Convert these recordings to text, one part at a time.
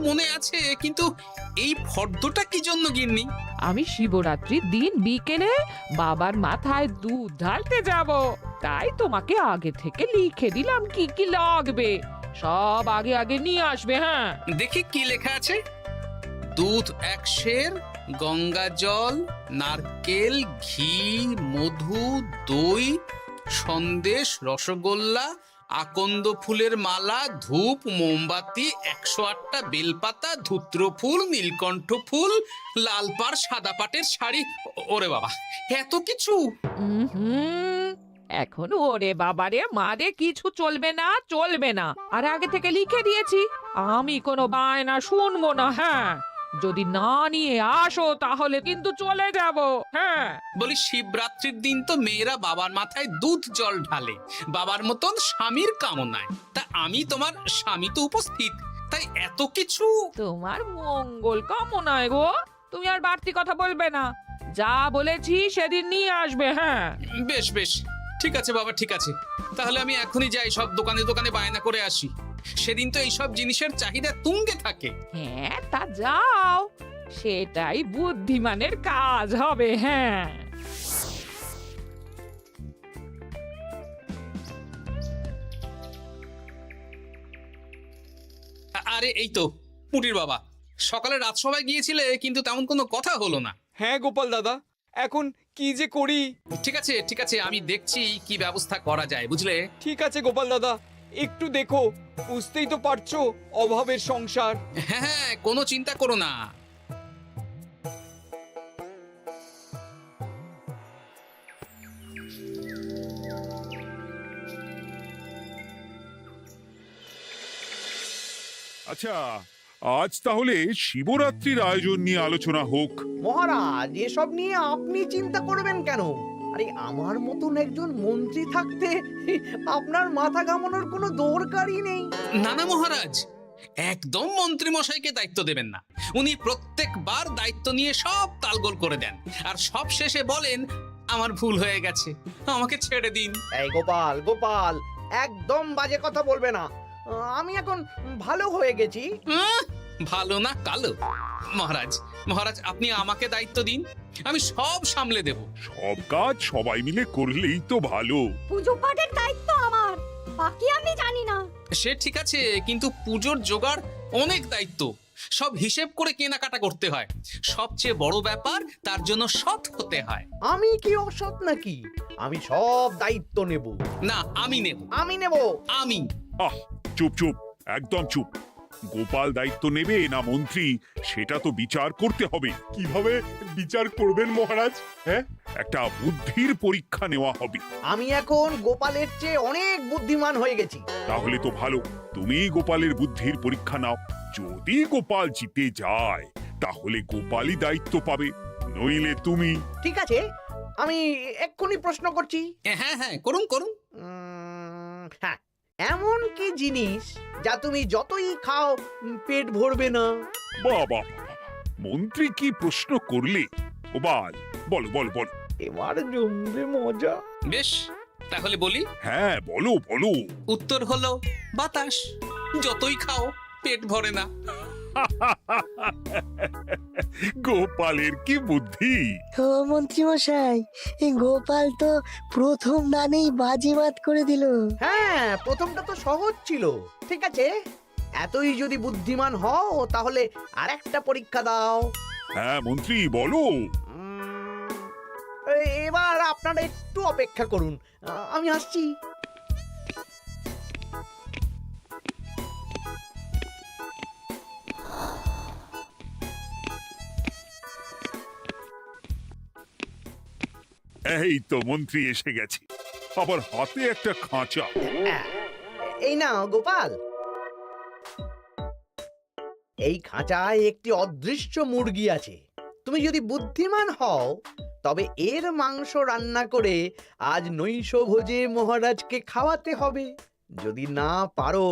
মনে আছে, কিন্তু এই ফর্দটা কি জন্য গিন্নি? আমি শিবরাত্রির দিন বিকেলে বাবার মাথায় দুধ ঢালতে যাব, তাই তোমাকে আগে থেকে লিখে দিলাম কি কি লাগবে। সব আগে আগে নিয়ে আসবে। হ্যাঁ, দেখি কি লেখা আছে। দুধ 1 সের, গঙ্গা জল, নারকেল, ঘি, মধু, দই, সন্দেশ, রসগোল্লা, আকন্দ ফুলের মালা, ধূপ, মোমবাতি, 108টা বেলপাতা, ধূত্র ফুল, নীলকণ্ঠ ফুল, লাল পাড় সাদা পাটের শাড়ি। ওরে বাবা, এত কিছু! হুম, এখন ওরে বাবারে মারে কিছু চলবে না, চলবে না। আর আগে থেকে লিখে দিয়েছি, আমি কোনো বায়না শুনবো না। হ্যাঁ, যদি না নিয়ে আসো তাহলে কিন্তু চলে যাব। হ্যাঁ, বলি, শিবরাত্রির দিন তো মেয়েরা বাবার মাথায় দুধ জল ঢালে বাবার মতন স্বামীর কামনায়। তা আমি তোমার স্বামী তো উপস্থিত, তাই এত কিছু। তোমার মঙ্গল কামনায় গো, তুমি আর বাড়তি কথা বলবে না। যা বলেছি সেদিন নিয়ে আসবে। হ্যাঁ, বেশ বেশ, ঠিক আছে বাবা, ঠিক আছে। তাহলে আমি এখনই যাই, সব দোকানে দোকানে বায়না করে আসি। সেদিন তো এইসব জিনিসের চাহিদা তুঙ্গে থাকে। হ্যাঁ, তা যাও, সেটাই বুদ্ধিমানের কাজ হবে। হ্যাঁ, আরে এই তো পুটির বাবা, সকালে রাজসভায় গিয়েছিলে কিন্তু তেমন কোনো কথা হলো না। হ্যাঁ গোপাল দাদা, এখন কি যে করি। ঠিক আছে ঠিক আছে, আমি দেখছি কি ব্যবস্থা করা যায়, বুঝলে। ঠিক আছে গোপাল দাদা, একটু দেখো, বুঝতেই তো পারছো অভাবের সংসার। হ্যাঁ হ্যাঁ, কোনো চিন্তা করো না। আচ্ছা, আজ তাহলে শিবরাত্রির আয়োজন নিয়ে আলোচনা হোক। মহারাজ, এসব নিয়ে আপনি চিন্তা করবেন কেন? আরে আমার মতন একজন মন্ত্রী থাকতে আপনার মাথা ঘামানোর কোনো দরকারই নেই। না না মহারাজ, একদম মন্ত্রী মশাইকে দায়িত্ব দেবেন না। উনি প্রত্যেকবার দায়িত্ব নিয়ে সব তালগোল করে দেন, আর সব শেষে বলেন আমার ভুল হয়ে গেছে, আমাকে ছেড়ে দিন। এই গোপাল গোপাল, একদম বাজে কথা বলবে না। আমি এখন ভালো হয়ে গেছি। ভালো না কালো? মহারাজ মহারাজ, আপনি আমাকে দায়িত্ব দিন, আমি সব সামলে দেব। সব কাজ সবাই মিলে করলেই তো ভালো। পুজো পাঠের দায়িত্ব আমার, বাকি আমি জানি না। সে ঠিক আছে, কিন্তু পুজোর জোগাড় অনেক দায়িত্ব, সব হিসেব করে কেনাকাটা করতে হয়। সবচেয়ে বড় ব্যাপার, তার জন্য সৎ হতে হয়। আমি কি অসৎ নাকি? আমি সব দায়িত্ব নেব। না, আমি নেব। আমি নেব। আমি। আহ, চুপ চুপ, একদম চুপ। গোপাল দায়িত্ব নেবে না মন্ত্রী, সেটা তো বিচার করতে হবে। কিভাবে বিচার করবেন মহারাজ? হ্যাঁ, একটা বুদ্ধির পরীক্ষা নেওয়া হবে। আমি এখন গোপালের চেয়ে অনেক বুদ্ধিমান হয়ে গেছি। তাহলে তো ভালো, তুমি গোপালের বুদ্ধির পরীক্ষা নাও। যদি গোপাল জিতে যায় তাহলে গোপালই দায়িত্ব পাবে, নইলে তুমি। ঠিক আছে, আমি এক্ষুনি প্রশ্ন করছি। হ্যাঁ হ্যাঁ, করুন করুন। হ্যাঁ, এমন কি জিনিস যা তুমি যতই খাও পেট ভরবে না? বাবা, মন্ত্রী কি প্রশ্ন করলে! গোপাল, বলো বলো বলো। এবার জমবে মজা। বেশ, তাহলে বলি। হ্যাঁ, বলো বলো। উত্তর হলো বাতাস। যতই খাও পেট ভরে না। গোপালের কি বুদ্ধি! ও মন্ত্রী মশাই, এই গোপাল তো প্রথম দানেই বাজিমাত করে দিল। হ্যাঁ, প্রথমটা তো সহজ ছিল। ঠিক আছে, এতই যদি বুদ্ধিমান হও তাহলে আরেকটা পরীক্ষা দাও। হ্যাঁ মন্ত্রী, বলো। এবার আপনারা একটু অপেক্ষা করুন, আমি আসছি। এই তো মন্ত্রী এসে গেছে, আবার হাতে একটা খাঁচা। এই নাও গোপাল, এই খাঁচায় একটি অদৃশ্য মুরগি আছে। তুমি যদি বুদ্ধিমান হও তবে এর মাংস রান্না করে আজ নৈশভোজে মহারাজকে খাওয়াতে হবে। যদি না পারো,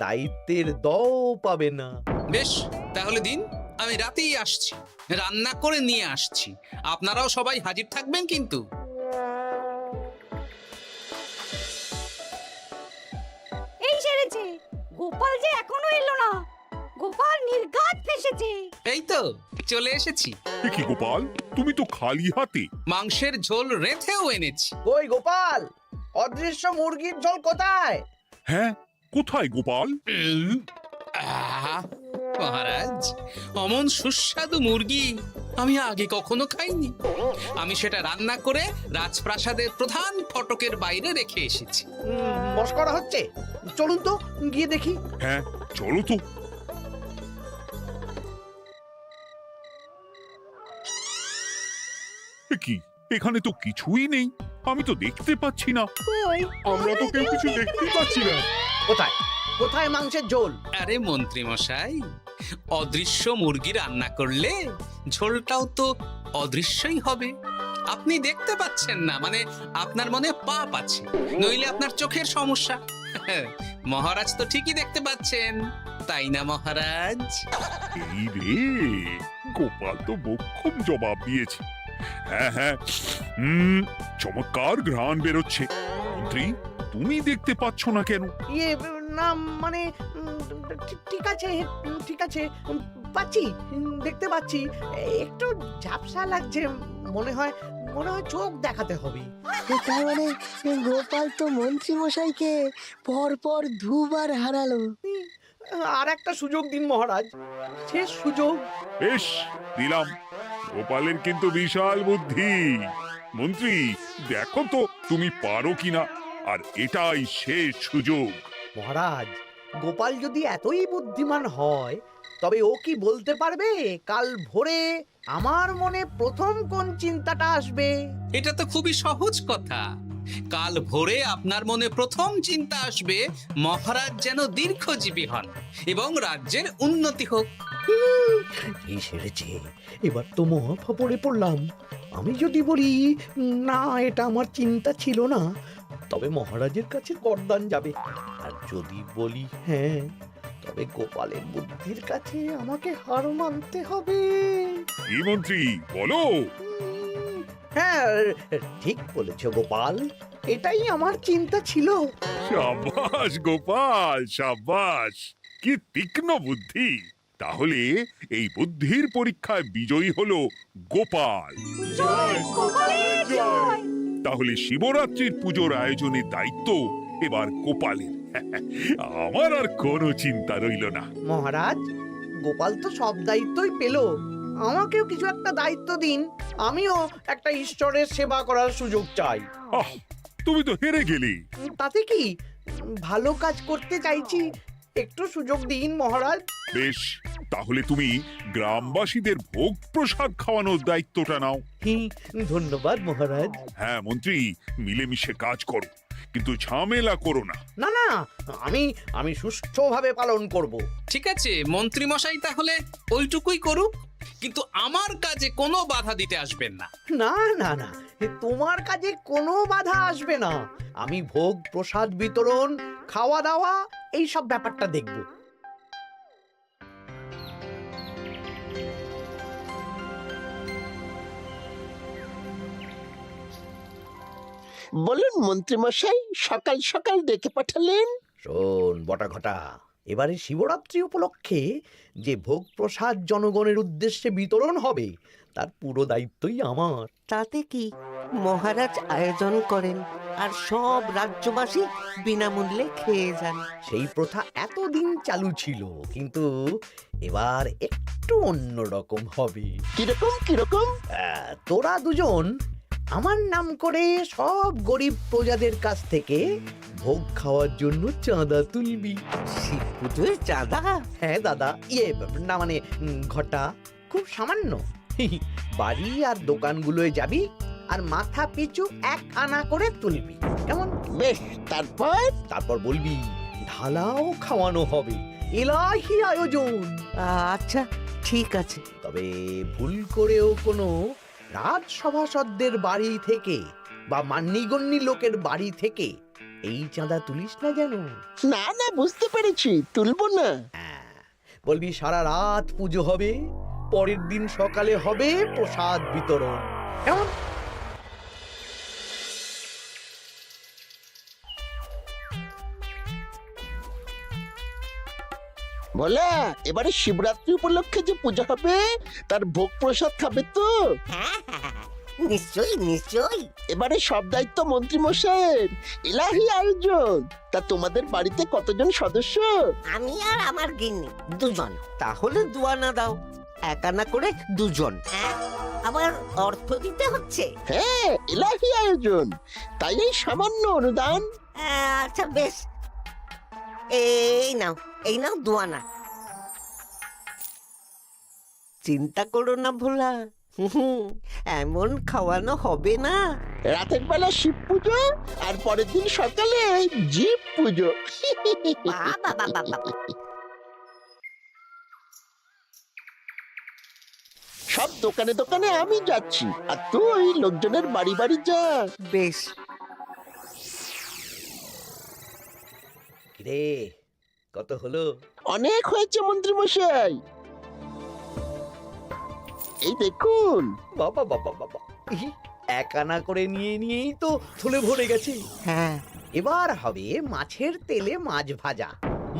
দায়িত্বের দও পাবে না। বেশ, তাহলে দিন, আমি রাতেই আসছি, রান্না করে নিয়ে আসছি। আপনারাও সবাই হাজির থাকবেন কিন্তু। এই সেরেছে, গোপাল যে এখনো এলো না। গোপাল, নীল তো চলে এসেছি। এ কি গোপাল, তুমি তো খালি হাতে। মাংসের ঝোল রেঁধেও এনেছি। কই গোপাল, অদৃশ্য মুরগির ঝোল কোথায়? হ্যাঁ, কোথায় গোপাল? আহা, মহারাজ, অমন সুস্বাদু মুরগি আমি আগে কখনো খাইনি। আমি সেটা রান্না করে রাজপ্রাসাদের প্রধান ফটকের বাইরে রেখে এসেছি। মস্করা হচ্ছে? চলুন তো গিয়ে দেখি। হ্যাঁ, চলো তো। এ কি, এখানে তো কিছুই নেই, আমি তো দেখতে পাচ্ছি না। আমরা তো কেউ কিছু দেখতে পাচ্ছি না। কোথায় কোথায় মাংসের ঝোল? আরে মন্ত্রী মশাই, অদৃশ্য মুরগি রান্না করলে ঝোলটাও তো অদৃশ্যই হবে। আপনি দেখতে পাচ্ছেন না, মানে আপনার মনে পাপ আছে, নইলে আপনার চোখের সমস্যা। মহারাজ তো ঠিকই দেখতে পাচ্ছেন, তাই না মহারাজ? এই রে, গোপাল তো মোক্ষম জবাব দিয়েছে। হ্যাঁ হ্যাঁ, চমৎকার ঘ্রাণ বেরোচ্ছে। মন্ত্রী, তুমি দেখতে পাচ্ছ না কেন? ইয়ে না মানে ঠিক আছে, ঠিক আছে, পাচ্ছি, দেখতে পাচ্ছি। একটু ঝাপসা লাগছে, মনে হয় চোখ দেখাতে হবে। তার মানে গোপাল তো মন্ত্রী মশাইকে পরপর দুবার হারালো। আর একটা সুযোগ দিন মহারাজ, শেষ সুযোগ। বেশ, দিলাম। গোপালের কিন্তু বিশাল বুদ্ধি। মন্ত্রী, দেখো তো তুমি পারো কিনা, আর এটাই শেষ সুযোগ। মহারাজ, গোপাল যদি এতই বুদ্ধিমান হয়, তবে ও কি বলতে পারবে কাল ভোরে আমার মনে প্রথম কোন চিন্তাটা আসবে? এটা তো খুবই সহজ কথা। কাল ভোরে আপনার মনে প্রথম চিন্তা আসবে মহারাজ যেন দীর্ঘজীবী হন এবং রাজ্যের উন্নতি হোক। এই সেরেছে, এবার তো মহা ফাপড়ে পড়লাম। আমি যদি বলি না, এটা আমার চিন্তা ছিল না, তবে মহারাজের কাছে গর্দান যাবে। আর যদি বলি হ্যাঁ, তবে গোপালের বুদ্ধির কাছে আমাকে হার মানতে হবে। এই মন্ত্রী, বলো। হ্যাঁ, ঠিক বলেছ গোপাল, এটাই আমার চিন্তা ছিল। সাবাস গোপাল, সাবাস, কি তীক্ষ্ণ বুদ্ধি। তাহলে এই বুদ্ধির পরীক্ষায় বিজয়ী হলো গোপাল। জয় গোপালের জয়। তাহলে শিবরাত্রির পুজোর আয়োজনের দায়িত্ব এবার গোপালের। আমার আর কোনো চিন্তা রইল না। মহারাজ, গোপাল তো সব দায়িত্বই পেল, আমাকেও কিছু একটা দায়িত্ব দিন। আমিও একটা ঈশ্বরের সেবা করার সুযোগ চাই। আহ, তুমি তো হেরে গেলে। তাতে কি, ভালো কাজ করতে চাইছি, একটু সুযোগ দিন মহারাজ। বেশ, তাহলে তুমি গ্রামবাসীদের ভোগ প্রসাদ খাওয়ানোর দায়িত্বটা নাও। ধন্যবাদ মহারাজ। হ্যাঁ মন্ত্রী, মিলেমিশে কাজ করো, কিন্তু ঝামেলা করো না। না না, আমি সুষ্ঠুভাবে পালন করব। ঠিক আছে মন্ত্রী মশাই, তাহলে ওইটুকুই করুক, কিন্তু আমার কাজে কোনো বাধা দিতে আসবেন না। না না না, তোমার কাজে কোনো বাধা আসবে না। আমি ভোগ প্রসাদ বিতরণ, খাওয়া দাওয়া, এই সব ব্যাপারটা দেখব। বলুন মন্ত্রীমশাই, সকাল সকাল ডেকে পাঠালেন। শোন বটা ঘটা, এবারে শিবরাত্রি উপলক্ষে যে ভোগ প্রসাদ জনগণের উদ্দেশ্যে বিতরণ হবে, তার পুরো দায়িত্বই আমার। তাতে কি, মহারাজ আয়োজন করেন আর সব রাজ্যবাসী বিনামূল্যে খেয়ে যান। সেই প্রথা এতদিন চালু ছিল, কিন্তু এবার একটু অন্যরকম হবে। কিরকম কিরকম? তোরা দুজন আমার নাম করে সব গরিব প্রজাদের কাছ থেকে ভোগ খাওয়ার জন্য চাঁদা তুলবি। শিব পুজোয় চাঁদা? হ্যাঁ দাদা, না মানে ঘটা, খুব সামান্য। বাড়ি আর দোকানগুলোয় যাবি আর মাথা পিছু 1 আনা করে তুলবি, কেমন? বেশ, তারপর বলবি ঢালাও খাওয়ানো হবে, এলাহি আয়োজন। আচ্ছা ঠিক আছে। তবে ভুল করেও কোনো রাজসভাসদদের বাড়ি থেকে বা মান্যিগণ্যি লোকের বাড়ি থেকে এই চাঁদা তুলিস না যেন। না না, বুঝতে পেরেছি, তুলবো না। বলবি সারা রাত পুজো হবে, পরের দিন সকালে হবে প্রসাদ বিতরণ, কেমন? ভোলা, এবারে শিবরাত্রি উপলক্ষে যে পূজা হবে তার ভোগ প্রসাদ খাবে তো? হ্যাঁ হ্যাঁ, নিশ্চয়ই নিশ্চয়ই। এবারে সব দায়িত্ব মন্ত্রী মশাইয়ের, এলাহি আয়োজন। তা তোমাদের বাড়িতে কতজন সদস্য? আমি আর আমার গিন্নি দুজন। তাহলে দুয়ানা দাও, এক আনা করে দুজন। হ্যাঁ, আবার অর্থ দিতে হচ্ছে। হ্যাঁ, এলাহি আয়োজন, তাই এই সামান্য অনুদান। আচ্ছা বেশ, এই নাও দুয়ানা। চিন্তা করো না ভোলা, এমন খাওয়ানো হবে না। রাতের বেলা শিব পুজো আর পরের দিন সকালে জীব পুজো। বাবা, সব দোকানে দোকানে আমি যাচ্ছি, আর তুই লোকজনের বাড়ি বাড়ি যা। বেশ। রে কত হলো? অনেক হয়েছে মন্ত্রী মশাই, এই দেখুন। বাবা বাবা বাবা, এক আনা করে নিয়েই তো থলে ভরে গেছে। হ্যাঁ, এবার হবে মাছের তেলে মাছ ভাজা।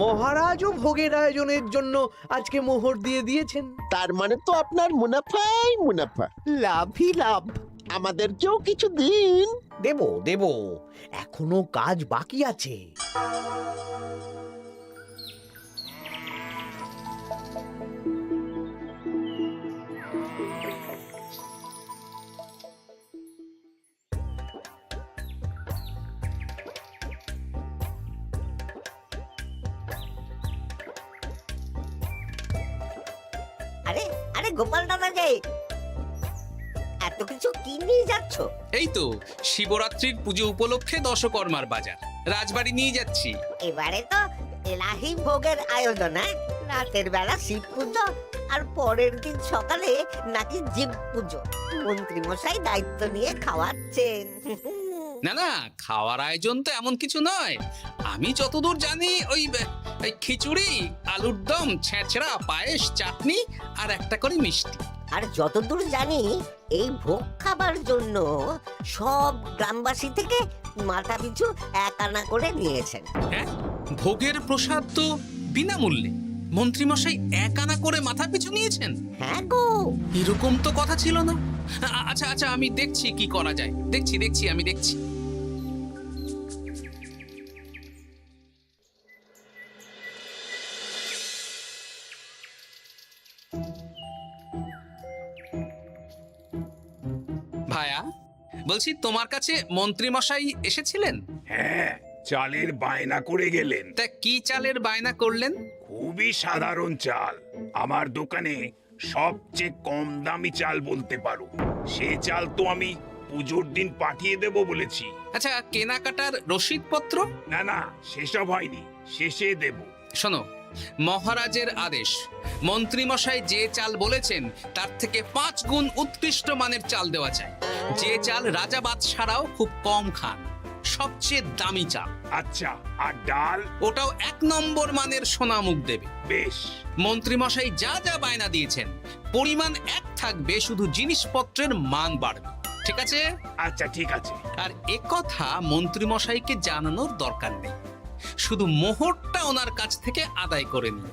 মহারাজও ভোগের আয়োজনের জন্য আজকে মোহর দিয়ে দিয়েছেন। তার মানে তো আপনার মুনাফাই মুনাফা, লাভই লাভ। আমাদেরকেও কিছু দিন। দেব এখনো কাজ বাকি আছে। আরে আরে গোপাল দাদা যে, এত কিছু কি নিয়ে যাচ্ছ? এই তো শিবরাত্রির পুজো উপলক্ষে দশকর্মার বাজার রাজবাড়ি নিয়ে যাচ্ছি। এবারে তো এলাহি ভোগের আয়োজন। রাতের বেলা শিব পুজো, আর পরের দিন সকালে নাকি জীব পুজো। মন্ত্রী মশাই দায়িত্ব নিয়ে খাওয়াচ্ছেন। না খাওয়ার আয়োজন তো এমন কিছু নয়। আমি যতদূর জানি ওই খিচুড়ি, আলুর দম, ছেঁচড়া, পায়েস, চাটনি আর একটা করে মিষ্টি। আর যতদূর জানি এই ভোগ খাবার জন্য সব গ্রামবাসী থেকে মাথা পিছু এক আনা করে নিয়েছেন। হ্যাঁ, ভোগের প্রসাদ তো বিনামূল্যে। মন্ত্রীমশাই এক আনা করে মাথা পিছু নিয়েছেন? হ্যাঁ গো, এরকম তো কথা ছিল না। আচ্ছা আমি দেখছি কি করা যায়। দেখছি আমি দেখছি। ভায়া, বলছি তোমার কাছে মন্ত্রীমশাই এসেছিলেন? হ্যাঁ, চালের বায়না করে গেলেন। তা কি চালের বায়না করলেন? খুবই সাধারণ চাল, আমার দোকানে সবচেয়ে কম দামি চাল বলতে পারো। সে চাল তো আমি পুজোর দিন পাঠিয়ে দেব বলেছি। আচ্ছা, কেনাকাটার রসিদপত্র? না সেসব হয়নি, শেষে দেব। শোনো, মহারাজের আদেশ, মন্ত্রীমশাই যে চাল বলেছেন তার থেকে 5 গুণ উৎকৃষ্ট মানের চাল দেওয়া চাই। যে চাল রাজা বাদশারাও খুব কম খান, সবচেয়ে দামি চাল। আচ্ছা, আর ডাল? ওটাও 1 নম্বর মানের সোনামুখ দেবে। বেশ। মন্ত্রীমশাই যা যা বায়না দিয়েছেন পরিমাণ এক থাকবে, শুধু জিনিসপত্রের মান বাড়বে। ঠিক আছে? আচ্ছা ঠিক আছে। আর একথা মন্ত্রীমশাইকে জানানোর দরকার নেই, শুধু মোহরটা ওনার কাছ থেকে আদায় করে নিন।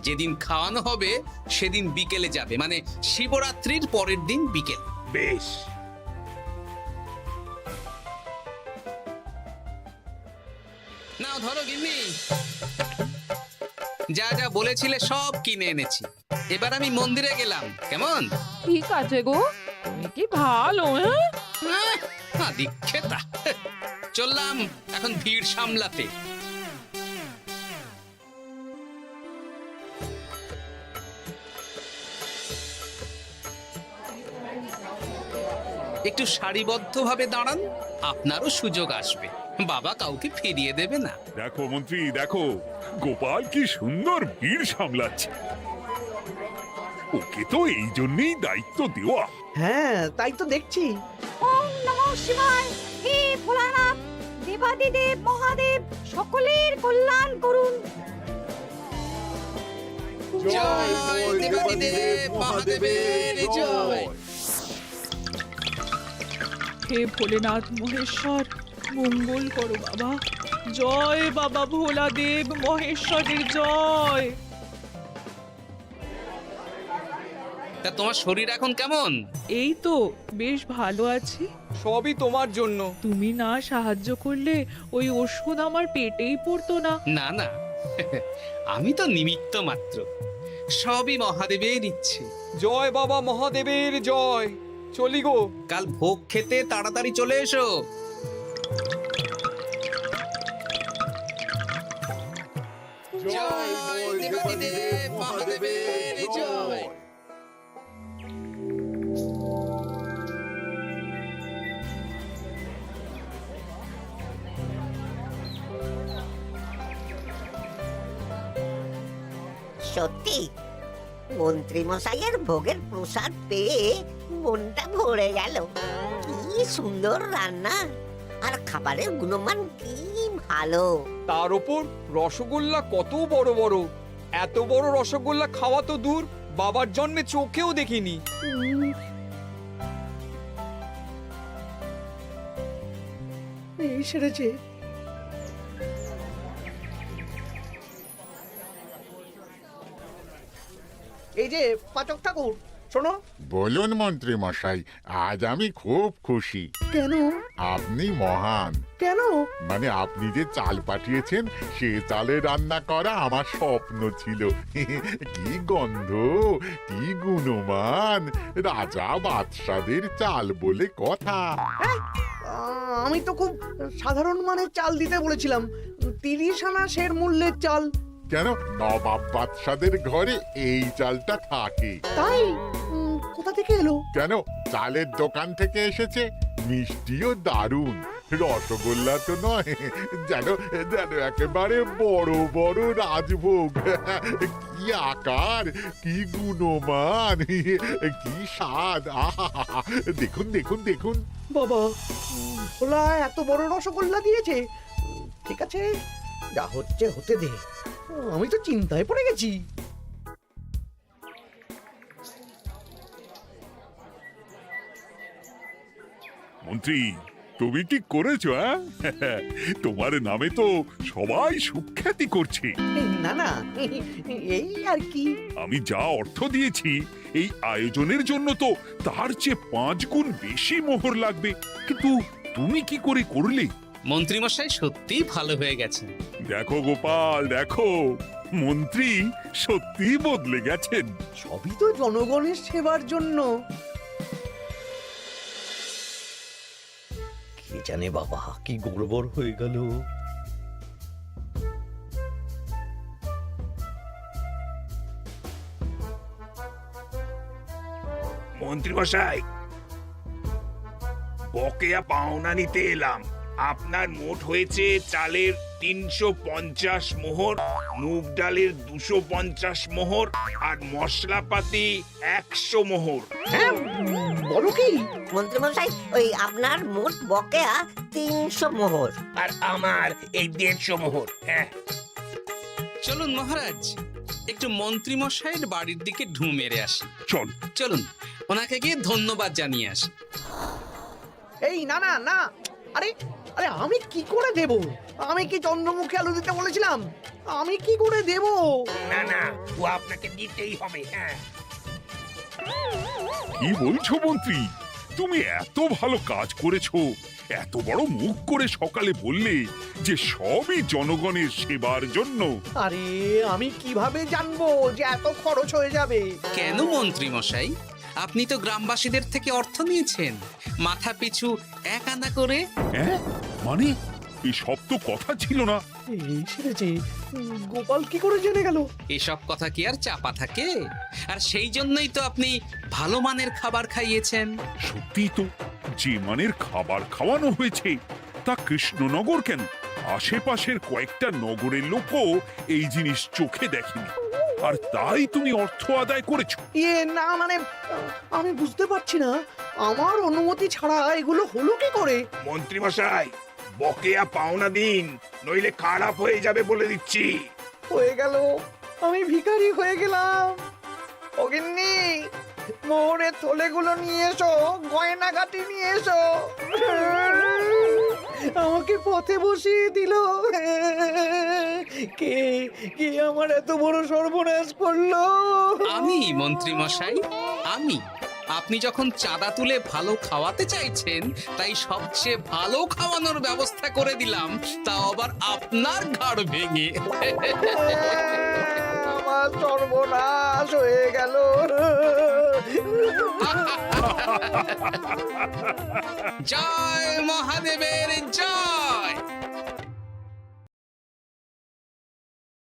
যেদিন খাওয়ানো হবে সেদিন বিকেলে যাবে, মানে শিবরাত্রির পরের দিন বিকেল। বেশ। নাও ধরো গিন্নি, যা যা বলেছিলে সব কিনে এনেছি। এবার আমি মন্দিরে গেলাম, কেমন? ঠিক আছে গো, তুমি কি ভালো। দীক্ষেতা, চললাম এখন ভিড় সামলাতে। একটু সারিবদ্ধভাবে দাঁড়ান, আপনারও সুযোগ আসবে। বাবা কাউকে ফিরিয়ে দেবে না। দেখো মন্ত্রী, দেখো গোপাল কি সুন্দর ভিড় সামলাচ্ছে। ওকে তো এই জন্যই দায়িত্ব দেওয়া। হ্যাঁ, তাই তো দেখছি। ওম নমঃ শিবায়। হে ভোলানাথ, দেবাদিদেব মহাদেব সকলের কল্যাণ করুন। জয় দেবাদিদেব মহাদেবের জয়। হে ভোলেনাথ মহেশ্বর, মঙ্গল করো বাবা। জয় বাবা ভোলাদেব মহেশ্বরের জয়। তা তোমার শরীর এখন কেমন? এই তো বেশ ভালো আছি। সবই তোমার জন্য। তুমি না সাহায্য করলে ওই ওষুধ আমার পেটেই পড়তো না। না না, আমি তো নিমিত্ত মাত্র, সবই মহাদেবের ইচ্ছে। জয় বাবা মহাদেবের জয়। চলি গো। কাল ভোগ খেতে তাড়াতাড়ি চলে এসো। জয় দেবাদিদেব মহাদেবের জয়। সত্যি মন্ত্রী মশাইয়ের ভোগের প্রসাদ পেয়ে মনটা ভরে গেল। কি সুন্দর রান্না, আর খাবারের গুণমান কি ভালো। তার উপর রসগোল্লা কত বড় বড়। এত বড় রসগোল্লা খাওয়া তো দূর, বাবার জন্মে চোখেও দেখিনি। এই সেরেছে। এই যে পাচক ঠাকুর, শোনো। বলুন মন্ত্রী মশাই, আজ আমি খুব খুশি। কেন? আপনি মহান। কেন? মানে আপনি যে চাল পাঠিয়েছেন সে চালে রান্না করা আমার স্বপ্ন ছিল। কি গন্ধ, কি গুণমান, রাজা বাদশাদের চাল বলে কথা। আমি তো খুব সাধারণ মানের চাল দিতে বলেছিলাম, 30 আনা সের মূল্যের চাল। কেন, নবাব বাদশাদের ঘরে এই চালটা থাকে। তাই? কোথা থেকে এলো? কেন, চালের দোকান থেকে এসেছে। মিষ্টিও দারুণ, রসগোল্লা তো নয়, যেন যেন একেবারে বড় বড় রাজভোগ। কি আকার, কি গুণমান, কি স্বাদ। আহা, দেখুন দেখুন দেখুন। বাবা, ভোলা এত বড় রসগোল্লা দিয়েছে। ঠিক আছে, যা হচ্ছে হতে দে। আমি তো চিন্তায় পড়ে গেছি। মন্ত্রী, তুমি কি করেছো? তোমার নামে তো সবাই সুখ্যাতি করছে। না না, এই আর কি। আমি যা অর্থ দিয়েছি এই আয়োজনের জন্য তো তার চেয়ে 5 গুণ বেশি মোহর লাগবে, কিন্তু তুমি কি করে করলে? মন্ত্রীমশাই সত্যিই ভালো হয়ে গেছেন। দেখো গোপাল, দেখো মন্ত্রী সত্যি বদলে গেছেন। সবই তো জনগণের সেবার জন্য। কে জানে বাবা, কি গড়বড় হয়ে গেল। মন্ত্রী মশাই, বকেয়া পাওনা নিতে এলাম। আপনার মোট হয়েছে চালের 350 মোহর, মুগ ডালের 250 মোহর, আর মশলাপাতি 100 মোহর। হ্যাঁ, বলো কি? মন্ত্রী মশাই, ওই আপনার মোট বকেয়া 300 মোহর। আর আমার এই 150 মোহর। হ্যাঁ, চলুন মহারাজ, একটু মন্ত্রীমশাইয়ের বাড়ির দিকে ঢু মেরে আসি। চল। চলুন, ওনাকে গিয়ে ধন্যবাদ জানিয়ে আসি। এই না না না, আরে আরে আমি কি করে দেব? আমি কি চন্দ্রমুখী আলু দিতে বলেছিলাম? আমি কি করে দেব? না না, ও আপনাকে দিতেই হবে। হ্যাঁ, কি বলছো মন্ত্রী? তুমি এত ভালো কাজ করেছো, এত বড় মুখ করে সকালে বললে যে সবই জনগণের সেবার জন্য। আরে আমি কিভাবে জানবো যে এত খরচ হয়ে যাবে? কেন মন্ত্রীমশাই, আপনি তো গ্রামবাসীদের থেকে অর্থ নিয়েছেন, মাথা পিছু 1 আনা করে। হ্যাঁ, মানে এসব তো কথা ছিল না। এই সেরেছে। গোপাল কি করে জেনে গেল? এসব কথা কি আর চাপা থাকে? আর সেই জন্যই তো আপনি ভালো মানের খাবার খাইয়েছেন। সত্যি তো, যে মানের খাবার খাওয়ানো হয়েছে তা কৃষ্ণনগর কেন, আশেপাশের কয়েকটা নগরের লোকও এই জিনিস চোখে দেখেনি, আর তাই তুমি অর্থ আদায় করেছো। না মানে, আমি বুঝতে পারছি না, আমার অনুমতি ছাড়া এগুলো হলো কি করে? মন্ত্রী মশাই, বকেয়া পাওনা দিন, নইলে খারাপ হয়ে যাবে বলে দিচ্ছি। হয়ে গেল, আমি ভিখারি হয়ে গেলাম। অগিন্নি, মোহরের থলেগুলো নিয়ে এসো, গয়নাগাটি নিয়ে এসো। আমাকে পথে বসিয়ে দিল। কে কে আমার এত বড় সর্বনাশ করলো? আমি মন্ত্রীমশাই, আপনি যখন চাঁদা তুলে ভালো খাওয়াতে চাইছেন, তাই সবচেয়ে ভালো খাওয়ানোর ব্যবস্থা করে দিলাম, তাও আবার আপনার ঘাড় ভেঙে। আমার সর্বনাশ হয়ে গেল। জয় মহাদেবের জয়।